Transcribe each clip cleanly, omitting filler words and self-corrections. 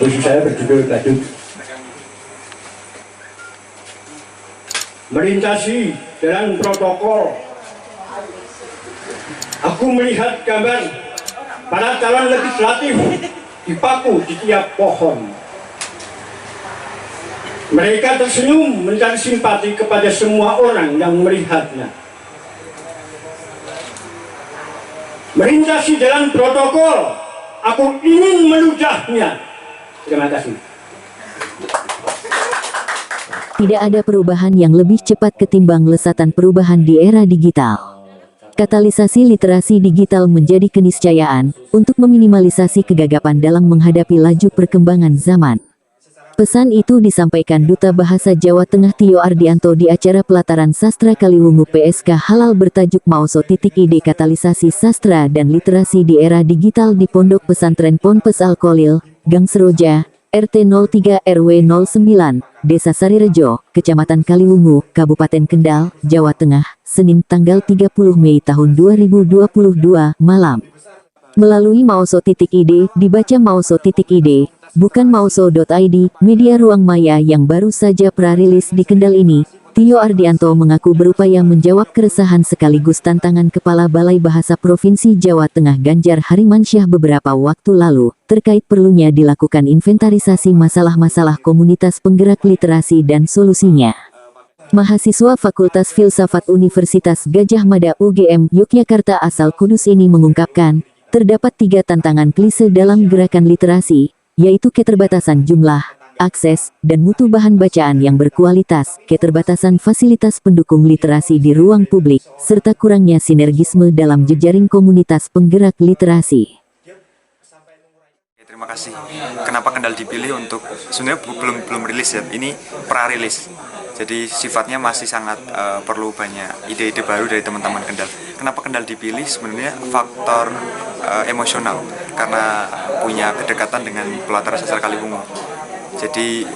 Puisi saya berjudul Badut. Melintasi jalan protokol, aku melihat gambar para calon legislatif dipaku di tiap pohon. Mereka tersenyum mencari simpati kepada semua orang yang melihatnya. Melintasi jalan protokol, aku ingin meludahnya. Terima kasih. Tidak ada perubahan yang lebih cepat ketimbang lesatan perubahan di era digital. Katalisasi literasi digital menjadi keniscayaan untuk meminimalisasi kegagapan dalam menghadapi laju perkembangan zaman. Pesan itu disampaikan Duta Bahasa Jawa Tengah Tio Ardianto di acara pelataran sastra Kaliwungu PSK Halal bertajuk Mauso.id Katalisasi Sastra dan Literasi di Era Digital di Pondok Pesantren Ponpes Al-Kolil, Gang Seroja, RT 03 RW 09, Desa Sarirejo, Kecamatan Kaliwungu, Kabupaten Kendal, Jawa Tengah, Senin tanggal 30 Mei tahun 2022, malam. Melalui Mauso.id, dibaca Mauso.id, bukan Mauso.id, media ruang maya yang baru saja prarilis di Kendal ini, Tio Ardianto mengaku berupaya menjawab keresahan sekaligus tantangan Kepala Balai Bahasa Provinsi Jawa Tengah Ganjar Harimansyah beberapa waktu lalu, terkait perlunya dilakukan inventarisasi masalah-masalah komunitas penggerak literasi dan solusinya. Mahasiswa Fakultas Filsafat Universitas Gadjah Mada UGM Yogyakarta asal Kudus ini mengungkapkan, terdapat 3 tantangan klise dalam gerakan literasi, yaitu keterbatasan jumlah, akses, dan mutu bahan bacaan yang berkualitas, keterbatasan fasilitas pendukung literasi di ruang publik, serta kurangnya sinergisme dalam jejaring komunitas penggerak literasi. Terima kasih. Kenapa Kendal dipilih untuk, sebenarnya belum rilis ya, ini pra-rilis. Jadi sifatnya masih sangat perlu banyak ide-ide baru dari teman-teman Kendal. Kenapa Kendal dipilih? Sebenarnya faktor emosional, karena punya kedekatan dengan pelataran sastra Kaliwungu. Jadi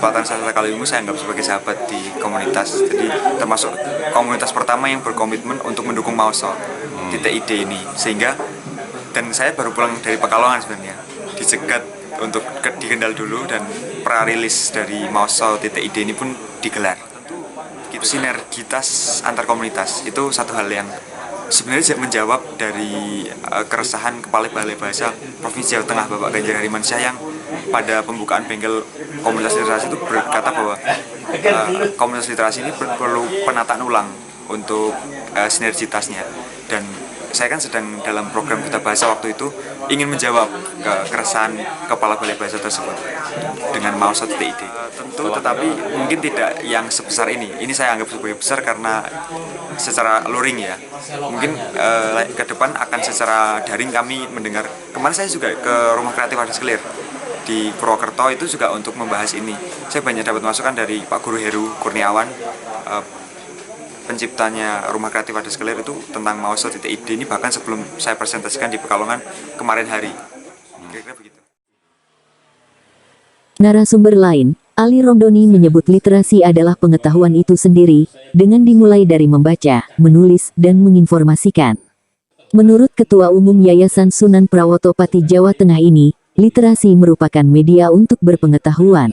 pelataran sastra Kaliwungu saya anggap sebagai sahabat di komunitas. Jadi termasuk komunitas pertama yang berkomitmen untuk mendukung Mauso.id ini. Sehingga, dan saya baru pulang dari Pekalongan sebenarnya, dicegat untuk di Kendal dulu, dan pra-rilis dari Mauso.id ini pun digelar. Tentu sinergitas antar komunitas itu satu hal yang sebenarnya menjawab dari keresahan Kepala Balai Bahasa Provinsi Jawa Tengah Bapak Ganjar Harimansyah yang pada pembukaan bengkel komunitas literasi itu berkata bahwa komunitas literasi ini perlu penataan ulang untuk sinergitasnya. Dan saya kan sedang dalam program Duta Bahasa waktu itu ingin menjawab keresahan Kepala Balai Bahasa tersebut dengan Mauso.id. Tentu, tetapi mungkin tidak yang sebesar ini. Ini saya anggap sebagai besar karena secara luring ya. Mungkin ke depan akan secara daring kami mendengar. Kemarin saya juga ke Rumah Kreatif Wadas Kelir di Purwokerto itu juga untuk membahas ini. Saya banyak dapat masukan dari Pak Guru Heru Kurniawan, penciptanya Rumah Kreatif Wadas Kelir itu tentang Mauso.id ini, bahkan sebelum saya presentasikan di Pekalongan kemarin hari. Kira-kira begitu. Narasumber lain, Ali Romdoni menyebut literasi adalah pengetahuan itu sendiri, dengan dimulai dari membaca, menulis, dan menginformasikan. Menurut Ketua Umum Yayasan Sunan Prawoto Pati Jawa Tengah ini, literasi merupakan media untuk berpengetahuan.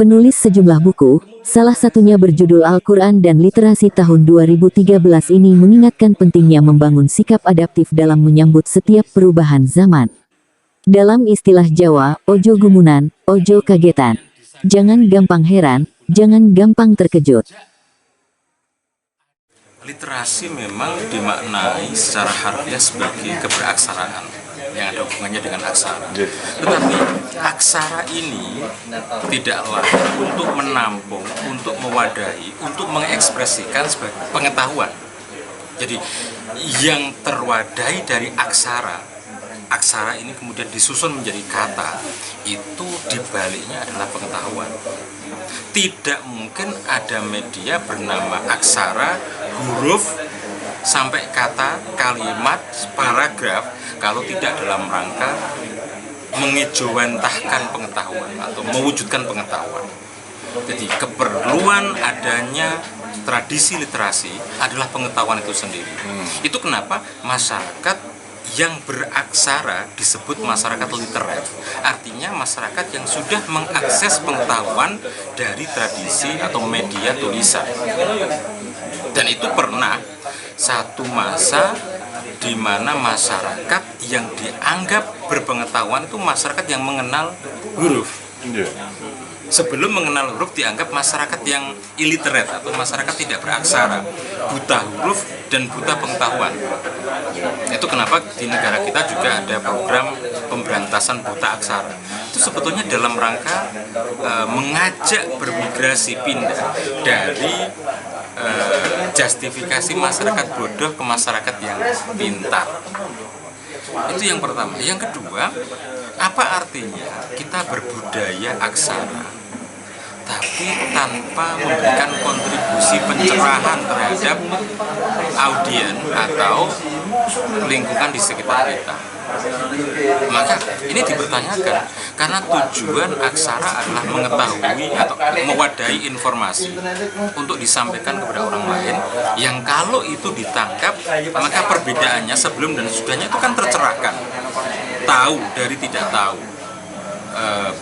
Penulis sejumlah buku, salah satunya berjudul Al-Quran dan Literasi tahun 2013 ini mengingatkan pentingnya membangun sikap adaptif dalam menyambut setiap perubahan zaman. Dalam istilah Jawa, ojo gumunan, ojo kagetan. Jangan gampang heran, jangan gampang terkejut. Literasi memang dimaknai secara harfiah sebagai keberaksaraan yang ada hubungannya dengan aksara. Tetapi aksara ini tidaklah untuk menampung, untuk mewadahi, untuk mengekspresikan sebagai pengetahuan. Jadi yang terwadahi dari aksara ini kemudian disusun menjadi kata, itu dibaliknya adalah pengetahuan. Tidak mungkin ada media bernama aksara, huruf, sampai kata, kalimat, paragraf, kalau tidak dalam rangka mengejawantahkan pengetahuan atau mewujudkan pengetahuan. Jadi keperluan adanya tradisi literasi adalah pengetahuan itu sendiri. Itu kenapa masyarakat yang beraksara disebut masyarakat literat. Artinya masyarakat yang sudah mengakses pengetahuan dari tradisi atau media tulisan. Dan itu pernah satu masa di mana masyarakat yang dianggap berpengetahuan itu masyarakat yang mengenal huruf. Sebelum mengenal huruf dianggap masyarakat yang illiterate atau masyarakat tidak beraksara, buta huruf dan buta pengetahuan. Itu kenapa di negara kita juga ada program pemberantasan buta aksara. Itu sebetulnya dalam rangka mengajak bermigrasi pindah dari justifikasi masyarakat bodoh ke masyarakat yang pintar. Itu yang pertama. Yang kedua, apa artinya kita berbudaya aksara tapi tanpa memberikan kontribusi pencerahan terhadap audien atau lingkungan di sekitar kita? Maka ini dipertanyakan karena tujuan aksara adalah mengetahui atau mewadahi informasi untuk disampaikan kepada orang lain yang kalau itu ditangkap maka perbedaannya sebelum dan sesudahnya itu kan tercerahkan, tahu dari tidak tahu,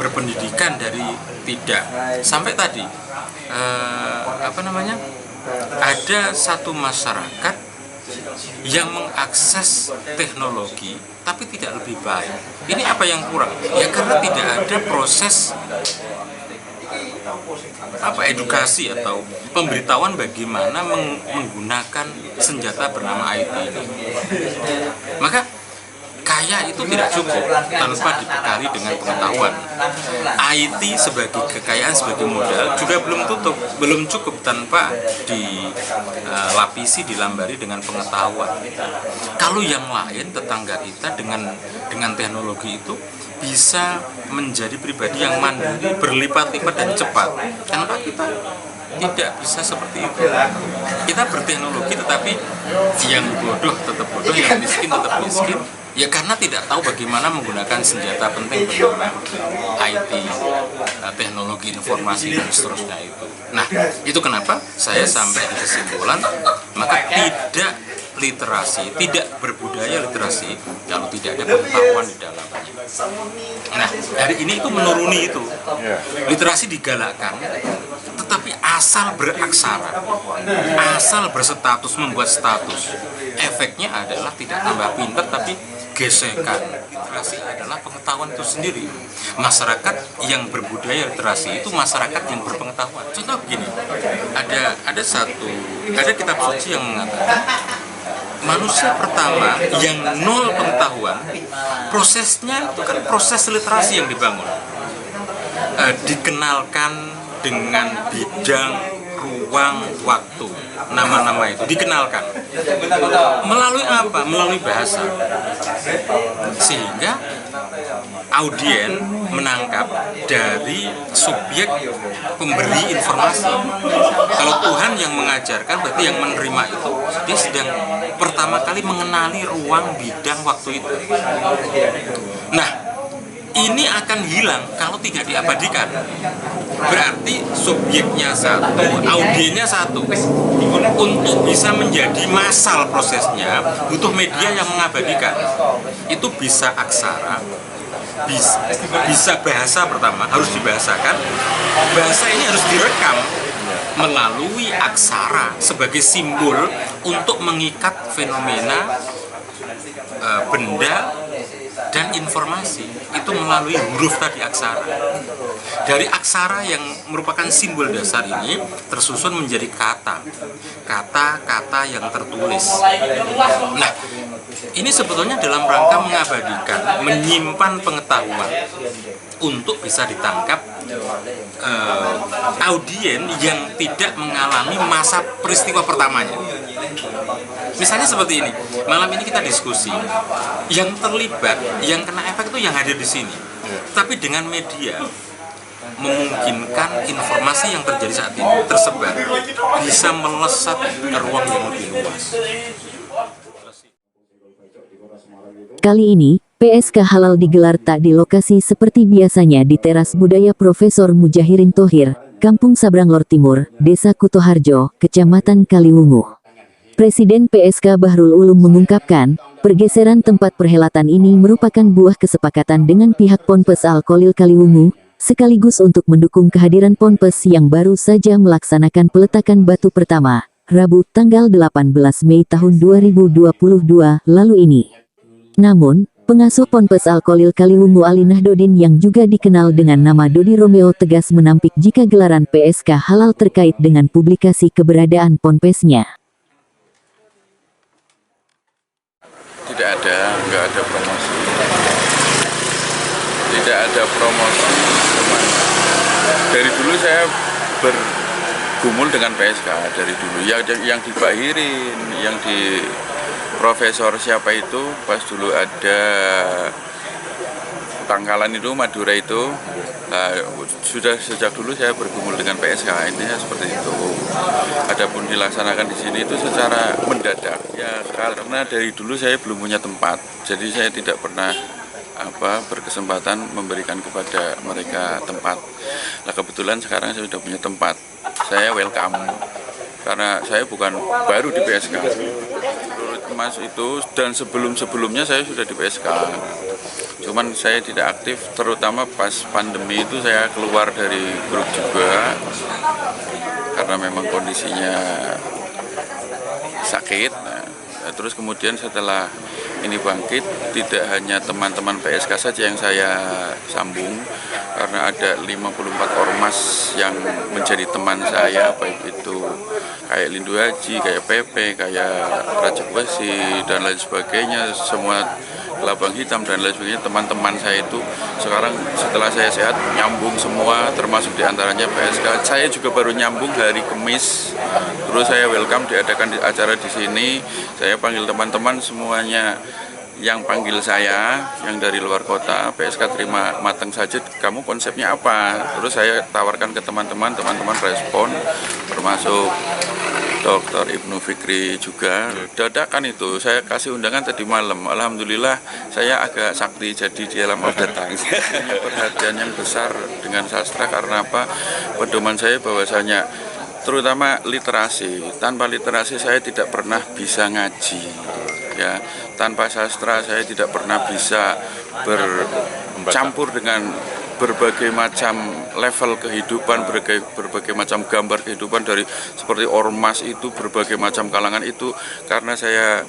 berpendidikan dari tidak, sampai tadi ada satu masyarakat yang mengakses teknologi tapi tidak lebih baik. Ini apa yang kurang? Ya karena tidak ada proses edukasi atau pemberitahuan bagaimana menggunakan senjata bernama IT ini. Maka kaya itu tidak cukup tanpa dibekali dengan pengetahuan. IT sebagai kekayaan, sebagai modal juga belum cukup tanpa dilapisi, dilambari dengan pengetahuan. Kalau yang lain tetangga kita dengan teknologi itu bisa menjadi pribadi yang mandiri, berlipat-lipat dan cepat. Kenapa kita tidak bisa seperti itu? Kita berteknologi tetapi yang bodoh tetap bodoh, yang miskin tetap miskin. Ya karena tidak tahu bagaimana menggunakan senjata penting bernama IT, teknologi informasi dan seterusnya itu. Nah, itu kenapa saya sampai di kesimpulan, maka tidak literasi, tidak berbudaya literasi kalau tidak ada pengetahuan di dalamnya. Nah, hari ini itu menuruni itu. Literasi digalakkan, tetapi asal beraksara, asal berstatus, membuat status, efeknya adalah tidak tambah pintar tapi gesekan. Literasi adalah pengetahuan itu sendiri. Masyarakat yang berbudaya literasi itu masyarakat yang berpengetahuan. Contoh begini, ada kitab suci yang mengatakan manusia pertama yang nol pengetahuan, prosesnya itu kan proses literasi yang dibangun. Dikenalkan dengan bidang, ruang, waktu, nama-nama itu dikenalkan. Melalui apa? Melalui bahasa. Sehingga audien menangkap dari subjek pemberi informasi. Kalau Tuhan yang mengajarkan, berarti yang menerima itu dia sedang pertama kali mengenali ruang, bidang, waktu itu. Nah, ini akan hilang kalau tidak diabadikan. Berarti subjeknya satu, audiennya satu. Untuk bisa menjadi massal prosesnya, butuh media yang mengabadikan. Itu bisa aksara, bisa bahasa pertama, harus dibahasakan. Bahasa ini harus direkam melalui aksara sebagai simbol untuk mengikat fenomena, benda, dan informasi itu melalui huruf tadi, aksara. Dari aksara yang merupakan simbol dasar ini tersusun menjadi kata-kata yang tertulis. Nah, ini sebetulnya dalam rangka mengabadikan, menyimpan pengetahuan untuk bisa ditangkap audien yang tidak mengalami masa peristiwa pertamanya. Misalnya seperti ini, malam ini kita diskusi, yang terlibat, yang kena efek itu yang hadir di sini. Tapi dengan media memungkinkan informasi yang terjadi saat ini tersebar, bisa melesat ke ruang yang lebih luas. Kali ini, PSK Halal digelar tak di lokasi seperti biasanya di Teras Budaya Profesor Mujahirin Thohir, Kampung Sabrang Lor Timur, Desa Kutoharjo, Kecamatan Kaliwungu. Presiden PSK Bahrul Ulum mengungkapkan, pergeseran tempat perhelatan ini merupakan buah kesepakatan dengan pihak Ponpes Al-Kholil Kaliwungu, sekaligus untuk mendukung kehadiran Ponpes yang baru saja melaksanakan peletakan batu pertama, Rabu tanggal 18 Mei tahun 2022 lalu ini. Namun, pengasuh Ponpes Al-Kholil Kaliwungu Ali Nahdodin yang juga dikenal dengan nama Dodi Romeo tegas menampik jika gelaran PSK halal terkait dengan publikasi keberadaan ponpesnya. Tidak ada, nggak ada promosi. Tidak ada promosi. Cuman dari dulu saya bergumul dengan PSK dari dulu. Yang dibahirin, yang di Profesor siapa itu, pas dulu ada Tangkalan itu, Madura itu, sudah sejak dulu saya bergumul dengan PSK, intinya seperti itu. Adapun dilaksanakan di sini itu secara mendadak, ya karena dari dulu saya belum punya tempat, jadi saya tidak pernah berkesempatan memberikan kepada mereka tempat. Nah kebetulan sekarang saya sudah punya tempat, saya welcome. Karena saya bukan baru di PSK, menurut Mas itu dan sebelum-sebelumnya saya sudah di PSK. Cuman saya tidak aktif, terutama pas pandemi itu saya keluar dari grup juga karena memang kondisinya sakit. Nah, terus kemudian setelah ini bangkit, tidak hanya teman-teman PSK saja yang saya sambung, karena ada 54 ormas yang menjadi teman saya, baik itu kayak Lindu Haji, kayak PP, kayak Rajab Besi, dan lain sebagainya, semua Gelabang Hitam dan lain sebagainya. Teman-teman saya itu sekarang setelah saya sehat nyambung semua, termasuk diantaranya PSK. Saya juga baru nyambung hari Kamis, terus saya welcome diadakan acara di sini. Saya panggil teman-teman semuanya yang panggil saya, yang dari luar kota, PSK terima matang saja, kamu konsepnya apa? Terus saya tawarkan ke teman-teman, teman-teman respon, termasuk Dr. Ibnu Fikri juga. Dadakan itu, saya kasih undangan tadi malam. Alhamdulillah saya agak sakti, jadi di dalam datang. Punya perhatian yang besar dengan sastra, karena apa? Pedoman saya bahwasanya terutama literasi. Tanpa literasi saya tidak pernah bisa ngaji. Ya, tanpa sastra saya tidak pernah bisa bercampur dengan berbagai macam level kehidupan, berbagai macam gambar kehidupan, dari seperti ormas itu, berbagai macam kalangan itu, karena saya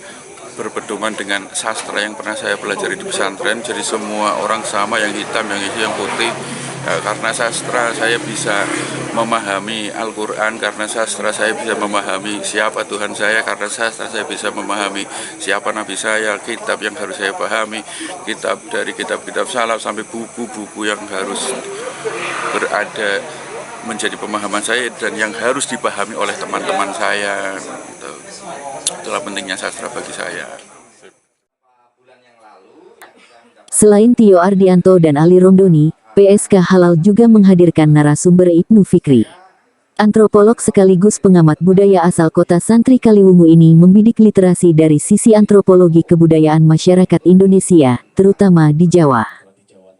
berpedoman dengan sastra yang pernah saya pelajari di pesantren. Jadi semua orang sama, yang hitam, yang hijau, yang putih. Karena sastra saya bisa memahami Al-Quran, karena sastra saya bisa memahami siapa Tuhan saya, karena sastra saya bisa memahami siapa Nabi saya, kitab yang harus saya pahami, kitab dari kitab-kitab salaf sampai buku-buku yang harus berada menjadi pemahaman saya dan yang harus dipahami oleh teman-teman saya. Itulah pentingnya sastra bagi saya. Selain Tio Ardianto dan Ali Romdoni, PSK Halal juga menghadirkan narasumber Ibnu Fikri. Antropolog sekaligus pengamat budaya asal kota Santri Kaliwungu ini membidik literasi dari sisi antropologi kebudayaan masyarakat Indonesia, terutama di Jawa.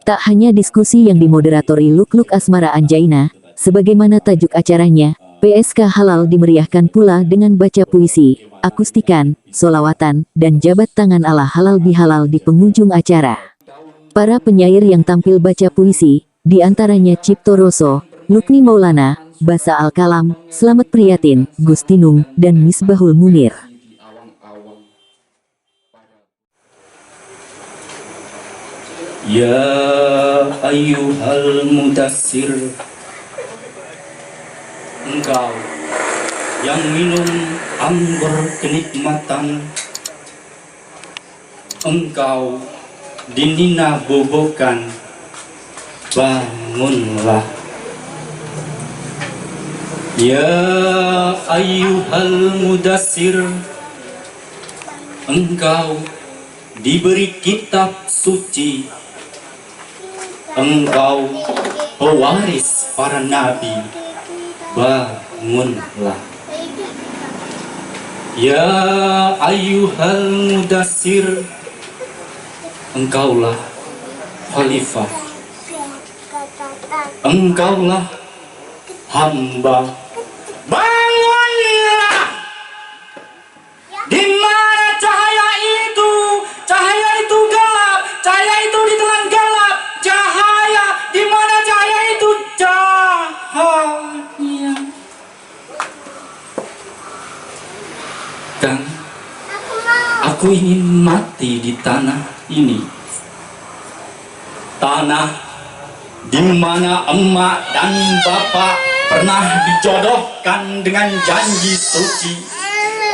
Tak hanya diskusi yang dimoderatori Lukluk Asmara Anjaina, sebagaimana tajuk acaranya, PSK Halal dimeriahkan pula dengan baca puisi, akustikan, solawatan, dan jabat tangan ala halal bihalal di penghujung acara. Para penyair yang tampil baca puisi, diantaranya Cipto Roso, Lukni Maulana, Basa Al-Kalam, Slamet Priyatin, Gustinung, dan Misbahul Munir. Ya ayyuhal mudassir, engkau yang minum anggur kenikmatan, engkau dinina bobokan, bangunlah. Ya ayyuhal mudassir, engkau diberi kitab suci, engkau pewaris para nabi, bangunlah. Ya ayyuhal mudassir, engkaulah khalifah, engkaulah hamba, bangunlah. Aku ingin mati di tanah ini. Tanah di mana emak dan bapak pernah dijodohkan dengan janji suci.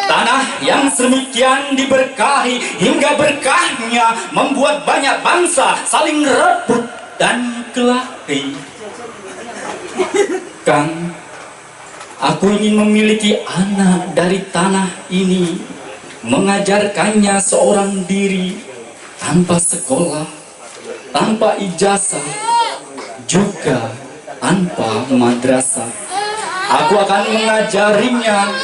Tanah yang sedemikian diberkahi hingga berkahnya membuat banyak bangsa saling rebut dan kelahi. Kang, aku ingin memiliki anak dari tanah ini, mengajarkannya seorang diri tanpa sekolah, tanpa ijazah, juga tanpa madrasah. Aku akan mengajarinya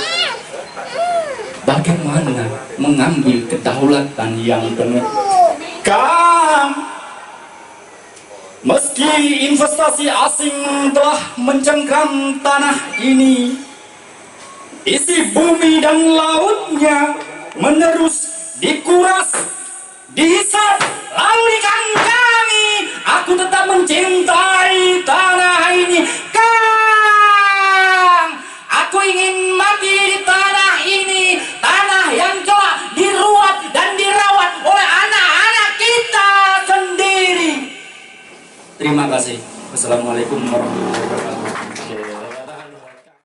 bagaimana mengambil kedaulatan yang benar. Kang, meski investasi asing telah mencengkram tanah ini, isi bumi dan lautnya menerus dikuras, dihisap, lalu ikan kami. Aku tetap mencintai tanah ini. Kang, aku ingin mati di tanah ini, tanah yang telah diruat dan dirawat oleh anak-anak kita sendiri. Terima kasih. Wassalamualaikum warahmatullahi wabarakatuh.